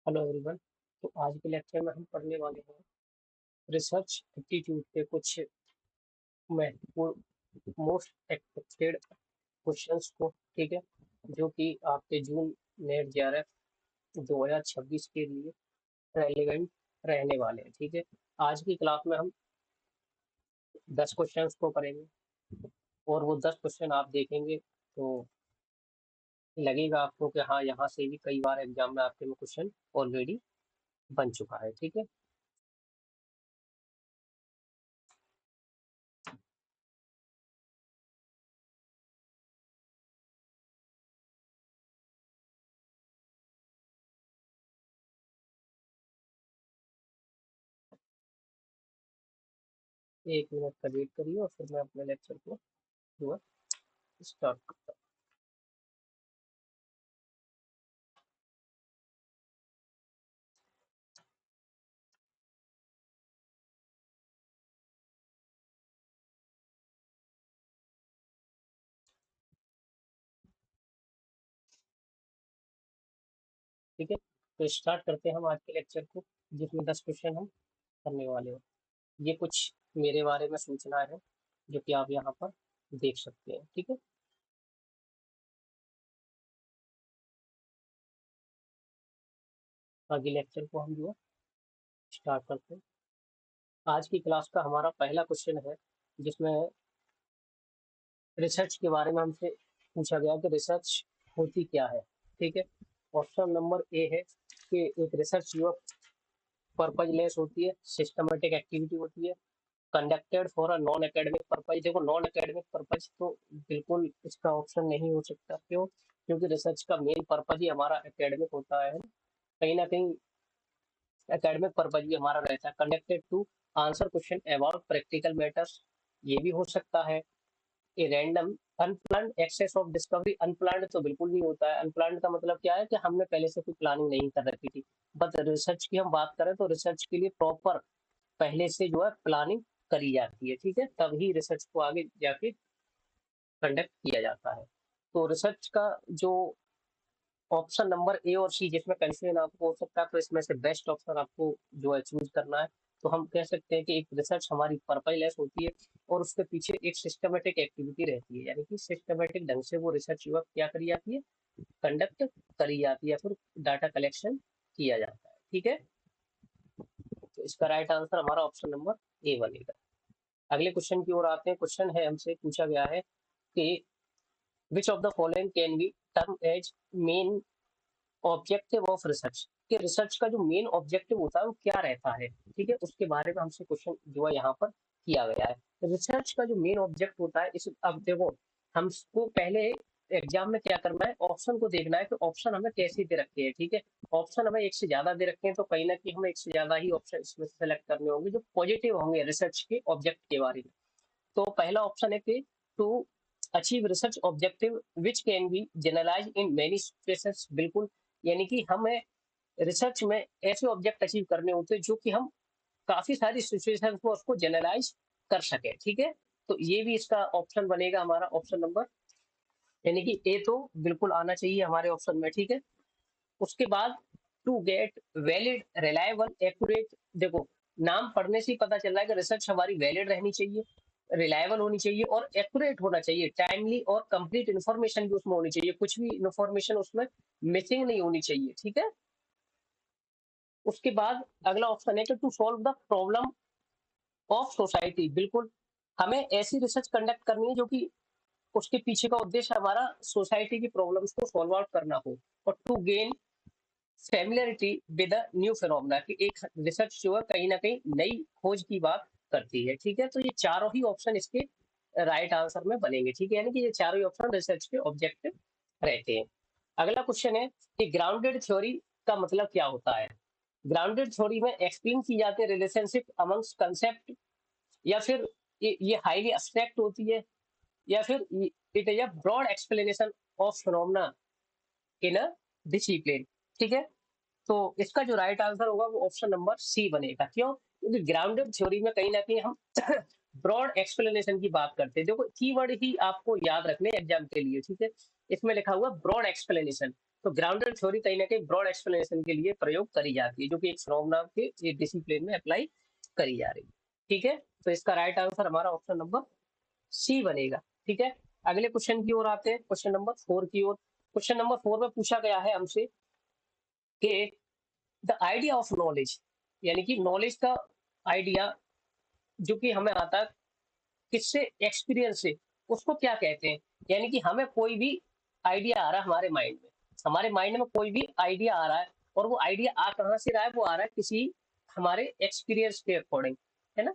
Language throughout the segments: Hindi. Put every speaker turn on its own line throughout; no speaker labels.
Hello everyone. तो आज के लेक्चर में हम पढ़ने वाले हैं रिसर्च एप्टीट्यूड के कुछ महत्वपूर्ण मोस्ट एक्सपेक्टेड क्वेश्चंस को। ठीक है, जो कि आपके जून नेट जेआरएफ 2026 के लिए रेलेवेंट रहने वाले हैं। ठीक है, आज की क्लास में हम 10 क्वेश्चंस को करेंगे और वो 10 क्वेश्चन आप देखेंगे तो लगेगा आपको कि हाँ, यहाँ से भी कई बार एग्जाम में आपके में क्वेश्चन ऑलरेडी बन चुका है। ठीक है, एक मिनट का वेट करिए और फिर मैं अपने लेक्चर को जो है स्टार्ट करता हूँ। ठीक है, तो स्टार्ट करते हैं हम आज के लेक्चर को, जिसमें 10 क्वेश्चन हम करने वाले हैं। ये कुछ मेरे बारे में सूचना है जो कि आप यहाँ पर देख सकते हैं। ठीक है, आगे लेक्चर को हम जो है स्टार्ट करते हैं। आज की क्लास का हमारा पहला क्वेश्चन है जिसमें रिसर्च के बारे में हमसे पूछा गया कि रिसर्च होती क्या है। ठीक है, ऑप्शन नंबर ए है कि एक रिसर्च जो पर्पजलेस होती है, सिस्टमेटिक एक्टिविटी होती है, conducted for a non academic purpose. देखो, नॉन एकेडमिक पर्पज तो बिल्कुल इसका ऑप्शन नहीं हो सकता। क्यों? क्योंकि रिसर्च का मेन पर्पज ही हमारा एकेडमिक होता है। कहीं ना कहीं एकेडमिक पर्पज भी हमारा रहता है। Conducted to answer question about practical matters, ये भी हो सकता है। A random unplanned access of discovery, unplanned तो बिल्कुल नहीं होता है। अनप्लान्ड का मतलब क्या है कि हमने पहले से कोई प्लानिंग नहीं कर रखी थी। बट रिसर्च की हम बात करें तो रिसर्च के लिए प्रॉपर पहले से जो है प्लानिंग करी जाती है। ठीक है, तभी रिसर्च को आगे जाके कंडक्ट किया जाता है। तो रिसर्च का जो ऑप्शन नंबर ए और सी जिसमें कंफ्यूजन आपको हो सकता है, तो इसमें से बेस्ट ऑप्शन आपको जो है चूज करना है। तो हम कह सकते हैं कि एक रिसर्च हमारी पर्पजलेस होती है और उसके पीछे एक सिस्टमेटिक एक्टिविटी रहती है, यानी कि सिस्टमेटिक ढंग से वो रिसर्च जो है क्या करी जाती है, कंडक्ट करी जाती है, फिर डाटा कलेक्शन किया जाता है। ठीक है, तो इसका राइट आंसर हमारा ऑप्शन नंबर ए बनेगा। अगले क्वेश्चन की ओर आते हैं। क्वेश्चन है, हमसे पूछा गया है कि which of the following can be term as main objective of research, कि रिसर्च का जो मेन ऑब्जेक्टिव होता है वो क्या रहता है। ठीक है, उसके बारे में हमसे क्वेश्चन जो है यहाँ पर किया गया है। रिसर्च का जो मेन ऑब्जेक्ट होता है, इस अब देखो, हमको पहले एग्जाम में क्या करना है, ऑप्शन को देखना है कि ऑप्शन हमें कैसे दे रखे हैं। ठीक है, ऑप्शन हमें एक से ज्यादा दे रखे हैं तो कहीं ना कहीं हमें एक से ज्यादा ही ऑप्शन इसमें सेलेक्ट करने होंगे जो पॉजिटिव होंगे रिसर्च के ऑब्जेक्ट के बारे में। तो पहला ऑप्शन है कि to achieve research objective which can be generalize in many situations. बिल्कुल, यानी कि हमें रिसर्च में ऐसे ऑब्जेक्ट अचीव करने होते हैं जो कि हम काफी सारी सिचुएशन को उसको जनरलाइज कर सके। ठीक है, तो ये भी इसका ऑप्शन बनेगा हमारा ऑप्शन नंबर, यानी कि ए तो बिल्कुल आना चाहिए हमारे ऑप्शन में। ठीक है, उसके बाद to get valid reliable accurate. देखो, नाम पढ़ने से ही पता चल रहा है कि रिसर्च हमारी वैलिड रहनी चाहिए, रिलायबल होनी चाहिए और एक्यूरेट होना चाहिए। टाइमली और कंप्लीट इन्फॉर्मेशन भी उसमें होनी चाहिए, कुछ भी इन्फॉर्मेशन उसमें मिसिंग नहीं होनी चाहिए। ठीक है, उसके बाद अगला ऑप्शन है कि to solve the problem of society. बिल्कुल, हमें ऐसी रिसर्च कंडक्ट करनी है जो कि उसके पीछे का उद्देश्य हमारा सोसाइटी की प्रॉब्लम्स को सॉल्व आउट करना हो। और to gain familiarity with new phenomena, की एक रिसर्च जो है कहीं ना कहीं नई खोज की बात करती है। ठीक है, तो ये चारों ही ऑप्शन इसके राइट आंसर में बनेंगे। ठीक है, यानी कि ये चारों ही ऑप्शन रिसर्च के ऑब्जेक्टिव रहते हैं। अगला क्वेश्चन है कि ग्राउंडेड थ्योरी का मतलब क्या होता है। ग्राउंडेड थ्योरी में एक्सप्लेन की जाती है रिलेशनशिप अमंग्स कंसेप्ट, या फिर ये हाईली अब्स्ट्रैक्ट होती है, या फिर it is a broad explanation of phenomena in a discipline. ठीक है, तो इसका जो राइट आंसर होगा वो ऑप्शन नंबर सी बनेगा। क्यों? क्योंकि ग्राउंडेड थ्योरी में कहीं ना कहीं हम ब्रॉड एक्सप्लेनेशन की बात करते हैं। देखो, कीवर्ड ही आपको याद रखने एग्जाम के लिए। ठीक है, इसमें लिखा हुआ ब्रॉड एक्सप्लेनेशन, तो ग्राउंडेड थ्योरी कहीं ना कहीं ब्रॉड एक्सप्लेनेशन के लिए प्रयोग करी जाती है, जो कि एक फिनोमेना के डिसिप्लिन में अप्लाई करी जा रही है। ठीक है, तो इसका राइट आंसर हमारा ऑप्शन नंबर सी बनेगा। ठीक है, अगले क्वेश्चन की ओर आते हैं, क्वेश्चन नंबर 4 की ओर। क्वेश्चन नंबर 4 में पूछा गया है हमसे कि द आइडिया ऑफ नॉलेज, यानी कि नॉलेज का आइडिया जो कि हमें आता है किससे, एक्सपीरियंस से, उसको क्या कहते हैं। यानी कि हमें कोई भी आइडिया आ रहा है हमारे माइंड में कोई भी आइडिया आ रहा है, और वो आइडिया आ कहाँ से रहा है, वो आ रहा है किसी हमारे एक्सपीरियंस के अकॉर्डिंग, है ना,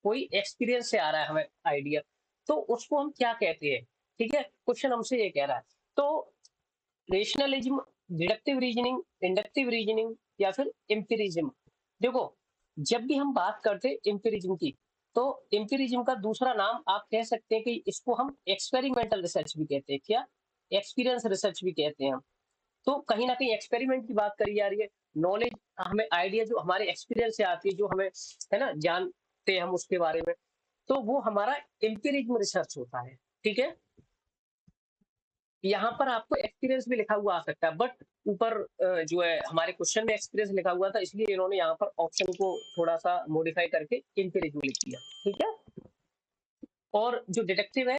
कोई एक्सपीरियंस से आ रहा है हमें आइडिया, तो उसको हम क्या कहते हैं। ठीक है, क्वेश्चन हमसे ये कह रहा है। तो rationalism, deductive reasoning, inductive reasoning, या फिर एम्पिरिज्म। देखो, जब भी हम बात करते हैं एम्पिरिज्म की, तो एम्पिरिज्म का दूसरा नाम आप कह सकते हैं कि इसको हम एक्सपेरिमेंटल रिसर्च भी कहते हैं। क्या, एक्सपीरियंस रिसर्च भी कहते हैं हम। तो कहीं ना कहीं एक्सपेरिमेंट की बात करी जा रही है। नॉलेज, हमें आइडिया जो हमारे एक्सपीरियंस से आती है, जो हमें, है ना, जानते हैं हम उसके बारे में, तो वो हमारा एम्पिरिज्म रिसर्च होता है। ठीक है, यहाँ पर आपको एक्सपीरियंस भी लिखा हुआ आ सकता है, बट ऊपर जो है हमारे क्वेश्चन में एक्सपीरियंस लिखा हुआ था, इसलिए इन्होंने यहाँ पर ऑप्शन को थोड़ा सा मॉडिफाई करके एम्पिरिज्म लिख दिया। ठीक है, और जो डिडक्टिव है,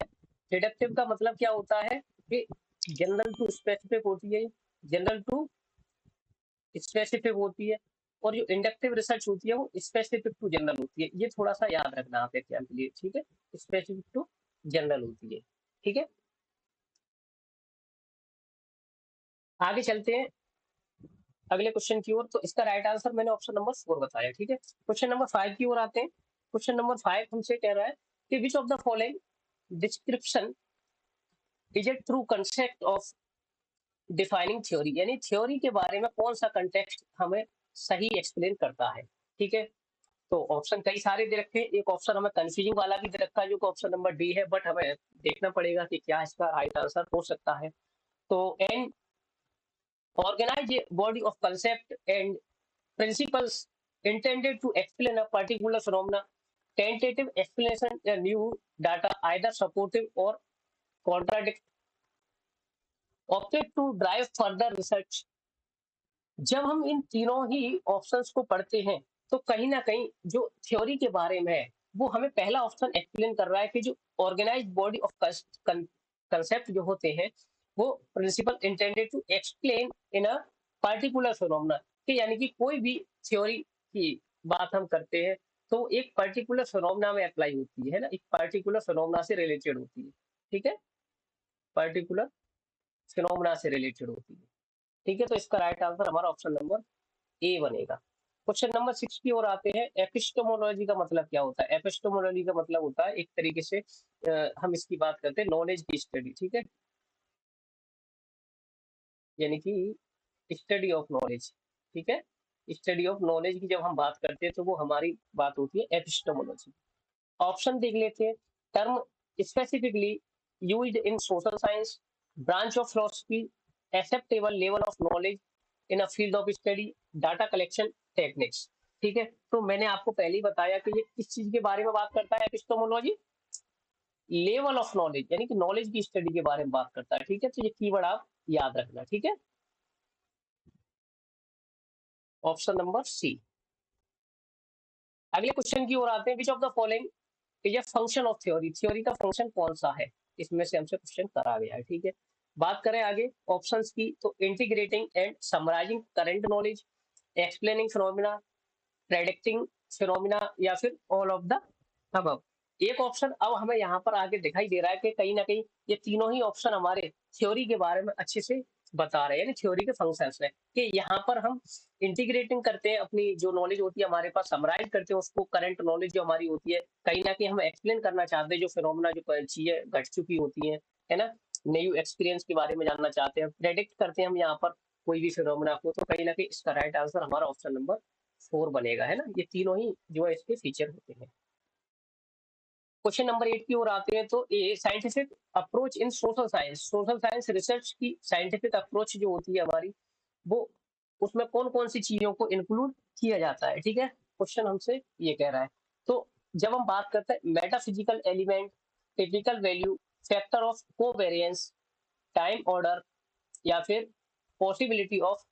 डिडक्टिव का मतलब क्या होता है कि जनरल टू स्पेसिफिक होती है, जनरल टू स्पेसिफिक होती है। और जो इंडक्टिव रिसर्च होती है वो स्पेसिफिक टू जनरल होती है। ये थोड़ा सा याद रखना आप एग्जाम के लिए। ठीक है, स्पेसिफिक टू जनरल होती है। ठीक है, आगे चलते हैं अगले क्वेश्चन की ओर। तो इसका राइट आंसर मैंने ऑप्शन नंबर 4 बताया। ठीक है, क्वेश्चन नंबर 5 की ओर आते हैं। क्वेश्चन नंबर 5 हमसे कह रहा है कि which of the following description is a true concept of defining theory, यानी थ्योरी के बारे में कौन सा कंटेक्स्ट हमें सही एक्सप्लेन करता है। ठीक है, तो ऑप्शन कई सारे दे रखे हैं, एक ऑप्शन हमें कंफ्यूजिंग वाला भी दे रखा है जो कि ऑप्शन नंबर डी है, बट हमें देखना पड़ेगा कि क्या इसका राइट आंसर हो सकता है। तो N organize a body of concept and principles intended to explain a particular phenomena. Tentative explanation या new data either supportive or contradict. Opted to drive further research. जब हम इन तीनों ही ऑप्शंस को पढ़ते हैं, तो कहीं ना कहीं जो थ्योरी के बारे में है, वो हमें पहला ऑप्शन एक्सप्लेन कर रहा है कि जो ऑर्गेनाइज बॉडी ऑफ कंसेप्ट जो होते हैं, वो principle intended to explain in a particular phenomena, कि यानी कि कोई भी थ्योरी की बात हम करते हैं तो एक पर्टिकुलर फिनोमेना में अप्लाई होती है ना, एक पर्टिकुलर फिनोमेना से रिलेटेड होती है। ठीक है, पर्टिकुलर फिनोमेना से रिलेटेड होती है। ठीक है, तो इसका राइट आंसर हमारा ऑप्शन नंबर ए बनेगा। क्वेश्चन नंबर 6 की ओर आते हैं। एपिस्टेमोलॉजी का मतलब क्या होता है। एपिस्टेमोलॉजी का मतलब होता है, एक तरीके से हम इसकी बात करते हैं नॉलेज की स्टडी। ठीक है, यानी कि स्टडी ऑफ नॉलेज। ठीक है, स्टडी ऑफ नॉलेज की जब हम बात करते हैं तो वो हमारी बात होती है एपिस्टेमोलॉजी। ऑप्शन देख लेते हैं। Term specifically used in social science, branch of philosophy, acceptable level of knowledge in a field of study, data collection techniques. ठीक है, तो मैंने आपको पहले ही बताया कि ये किस चीज के बारे में बात करता है एपिस्टेमोलॉजी, लेवल ऑफ नॉलेज, यानी कि नॉलेज की स्टडी के बारे में बात करता है। ठीक है, तो ये कीवर्ड आप याद रखना। ठीक है, ऑप्शन नंबर सी। अगले क्वेश्चन की ओर आते हैं। विच of the following is a function of theory, theory का फंक्शन कौन सा है, इसमें से हमसे क्वेश्चन करा गया है। ठीक है, बात करें आगे ऑप्शंस की, तो integrating and summarising current knowledge, explaining phenomena, predicting phenomena, या फिर ऑल ऑफ द अबव। एक ऑप्शन अब हमें यहाँ पर आगे दिखाई दे रहा है कि कहीं ना कहीं ये तीनों ही ऑप्शन हमारे थ्योरी के बारे में अच्छे से बता रहे हैं, यानी थ्योरी के फंक्शंस है कि यहाँ पर हम इंटीग्रेटिंग करते हैं अपनी जो नॉलेज होती है हमारे पास, समराइज करते हैं उसको, करंट नॉलेज जो हमारी होती है, कहीं ना कहीं हम एक्सप्लेन करना चाहते हैं जो फिनोमिना, जो चीजें घट चुकी होती हैं, है ना, न्यू एक्सपीरियंस के बारे में जानना चाहते हैं, प्रेडिक्ट करते हैं हम यहाँ पर कोई भी फिनोमिना को, तो कहीं ना कहीं इसका राइट आंसर हमारा ऑप्शन नंबर 4 बनेगा, है ना। ये तीनों ही जो है इसके फीचर होते हैं। क्वेश्चन नंबर 8 की ओर आते हैं। तो ए scientific approach in social science, social science research की साइंटिफिक अप्रोच जो होती है हमारी, वो उसमें कौन कौन सी चीजों को इंक्लूड किया जाता है। ठीक है, क्वेश्चन हमसे ये कह रहा है। तो जब हम बात करते हैं metaphysical element, typical value, factor of covariance, time order, या फिर पॉसिबिलिटी ऑफ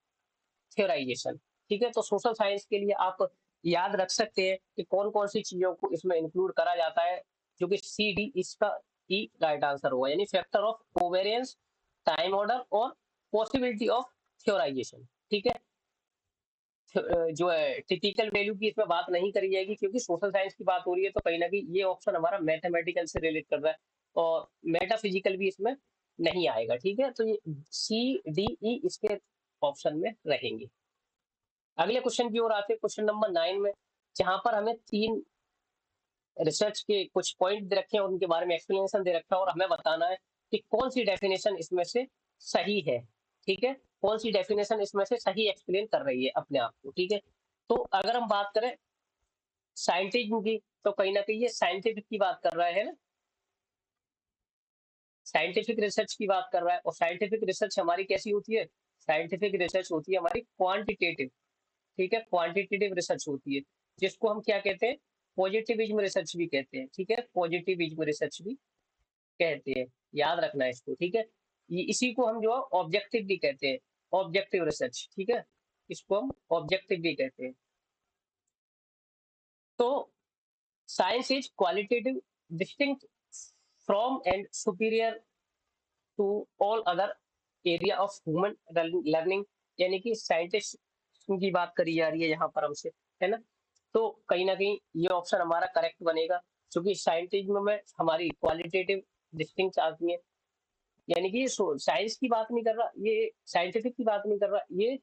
थियोराइजेशन। ठीक है, तो सोशल साइंस के लिए आप याद रख सकते हैं कि कौन कौन सी चीजों को इसमें इंक्लूड करा जाता है, जो कि सी डी इसका ई राइट आंसर होगा, यानी factor of covariance, time order और पॉसिबिलिटी ऑफ थियोराइजेशन। ठीक है, जो है टिपिकल वैल्यू की इसमें बात नहीं करी जाएगी, क्योंकि सोशल साइंस की बात हो रही है, तो कहीं ना कहीं ये ऑप्शन हमारा मैथमेटिकल से रिलेट कर रहा है और मेटाफिजिकल भी इसमें नहीं आएगा। ठीक है, तो ये सी डी ई इसके ऑप्शन में रहेंगे। अगले क्वेश्चन की ओर आते हैं, क्वेश्चन नंबर 9 में, जहां पर हमें 3 रिसर्च के कुछ पॉइंट दे रखे हैं और उनके बारे में एक्सप्लेनेशन दे रखा है और हमें बताना है कि कौन सी डेफिनेशन इसमें से सही है। ठीक है, कौन सी डेफिनेशन इसमें से सही एक्सप्लेन कर रही है अपने आप को। ठीक है, तो अगर हम बात करें साइंटिज्म की, तो कहीं ना कहीं ये साइंटिफिक की बात कर रहा है ना, साइंटिफिक रिसर्च की बात कर रहा है। और साइंटिफिक रिसर्च हमारी कैसी होती है? साइंटिफिक रिसर्च होती है हमारी क्वांटिटेटिव। ठीक है, क्वांटिटेटिव रिसर्च होती है, जिसको हम क्या कहते हैं? पॉजिटिविज्म रिसर्च भी कहते हैं। ठीक है, पॉजिटिविज्म रिसर्च भी कहते हैं, याद रखना है इसको। ठीक है, ये इसी को हम जो है ऑब्जेक्टिव भी कहते हैं, ऑब्जेक्टिव रिसर्च। ठीक है, इसको हम ऑब्जेक्टिव भी कहते हैं। तो science is qualitative, distinct from and superior to all other area of human learning, यानी कि साइंटिस्ट की बात करी जा रही है यहाँ पर हमसे, है ना। तो कहीं ना कहीं ये ऑप्शन हमारा करेक्ट बनेगा, क्योंकि साइंटिज्म में हमारी क्वालिटेटिव डिस्टिंक्ट आती है, यानी कि साइंस की बात नहीं कर रहा, ये साइंटिफिक की बात नहीं कर रहा, ये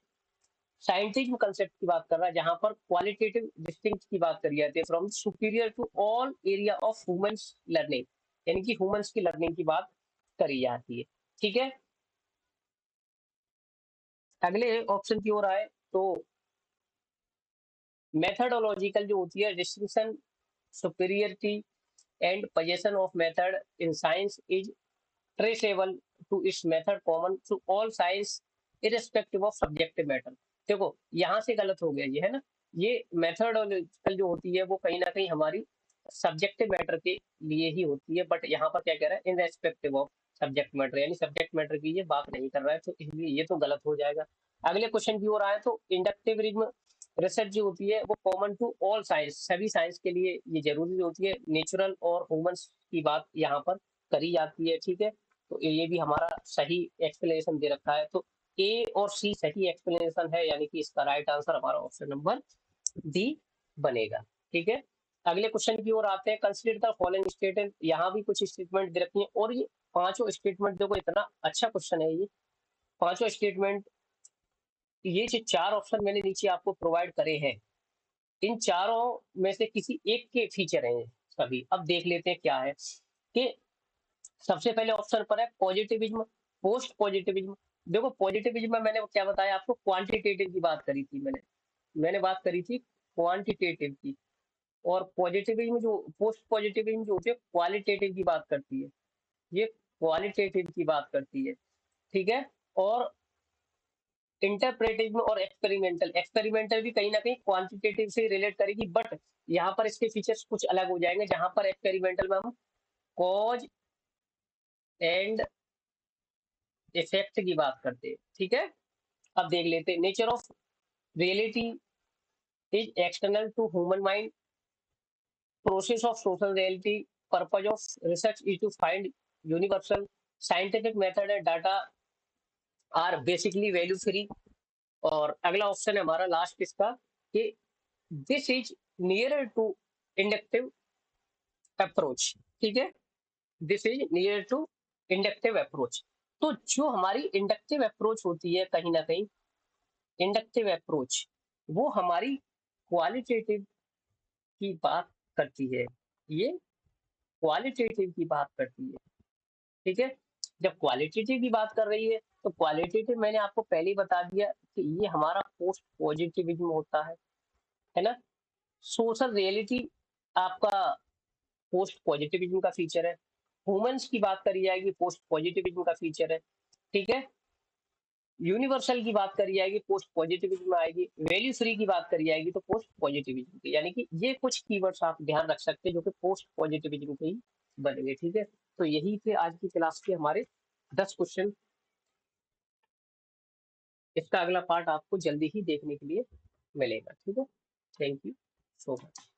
साइंटिज्म कंसेप्ट की बात कर रहा है, जहां पर क्वालिटेटिव डिस्टिंक्ट की बात करी जाती है from superior to all area of humans learning, यानी कि ह्यूमंस की लर्निंग की बात करी जाती है। ठीक है, अगले ऑप्शन की ओर आए तो मेथडोलॉजिकल जो होती है distinction, superiority and position of method in science is traceable to its method common to all science irrespective of subjective matter. देखो यहाँ से गलत हो गया ये, है ना। ये मेथडोलॉजिकल जो होती है वो कहीं ना कहीं हमारी सब्जेक्टिव मैटर के लिए ही होती है, बट यहाँ पर क्या कह रहा है? In respective of subject matter, यानी सब्जेक्ट मैटर की ये बात नहीं कर रहा है, तो इसलिए ये तो गलत हो जाएगा। अगले क्वेश्चन की ओर आए तो इंडक्टिविज्म रिसर्च जो होती है वो कॉमन टू ऑल साइंस, सभी साइंस के लिए ये जरूरी होती है, नेचुरल और ह्यूमंस की बात यहाँ पर करी जाती है। ठीक है, तो ये भी हमारा सही एक्सप्लेनेशन दे रखा है, तो ए और सी सही एक्सप्लेनेशन है, यानी कि इसका राइट आंसर हमारा ऑप्शन नंबर डी बनेगा। ठीक है, अगले क्वेश्चन की ओर आते हैं, कंसीडर द फॉलोइंग स्टेटमेंट। यहाँ भी कुछ स्टेटमेंट दे रखी है और ये पांचों स्टेटमेंट, देखो इतना अच्छा क्वेश्चन है ये, पांचों स्टेटमेंट, ये जो 4 ऑप्शन मैंने नीचे आपको प्रोवाइड करे हैं, इन चारों में से किसी एक के फीचर हैं सभी। अब देख लेते हैं क्या है, कि सबसे पहले ऑप्शन पर है पॉजिटिविज्म, पोस्ट पॉजिटिविज्म। देखो पॉजिटिविज्म में मैंने क्या बताया आपको? क्वांटिटेटिव की बात करी थी मैंने बात करी थी क्वांटिटेटिव की। और पॉजिटिविज्म जो, पोस्ट पॉजिटिविज्म जो होती है क्वालिटेटिव की बात करती है, ये क्वालिटेटिव की बात करती है। ठीक है, और इंटरप्रेटिज्म और एक्सपेरिमेंटल, एक्सपेरिमेंटल भी कहीं ना कहीं क्वांटिटेटिव से रिलेट करेगी, बट यहाँ पर इसके फीचर्स कुछ अलग हो जाएंगे, जहां पर एक्सपेरिमेंटल में हम कॉज एंड इफेक्ट की बात करते हैं। ठीक है, अब देख लेते हैं, nature of reality is external to human mind, process of social reality, purpose of research is to find universal, scientific method and data are basically value free. और अगला ऑप्शन है हमारा लास्ट इसका, कि this is near to inductive approach. ठीक है, this is near to inductive approach. तो जो हमारी इंडक्टिव अप्रोच होती है, कहीं ना कहीं इंडक्टिव अप्रोच वो हमारी क्वालिटेटिव की बात करती है, ये क्वालिटेटिव की बात करती है। ठीक है, जब क्वालिटेटिव की बात कर रही है, तो क्वालिटेटिव मैंने आपको पहले ही बता दिया कि ये हमारा पोस्ट पॉजिटिविज्म होता है ना। सोशल रियलिटी आपका पोस्ट पॉजिटिविज्म का फीचर है, ह्यूमंस की बात करी जाएगी पोस्ट पॉजिटिविज्म का फीचर है। ठीक है, यूनिवर्सल की बात करी जाएगी पोस्ट पॉजिटिविज्म में आएगी, वैल्यू फ्री की बात करी जाएगी तो पोस्ट पॉजिटिविज्म की, यानी कि ये कुछ कीवर्ड्स आप ध्यान रख सकते हैं जो कि पोस्ट पॉजिटिविज्म के ही बनेंगे। ठीक है, तो यही थे आज की क्लास के हमारे 10 क्वेश्चन। इसका अगला पार्ट आपको जल्दी ही देखने के लिए मिलेगा। ठीक है, थैंक यू सो मच।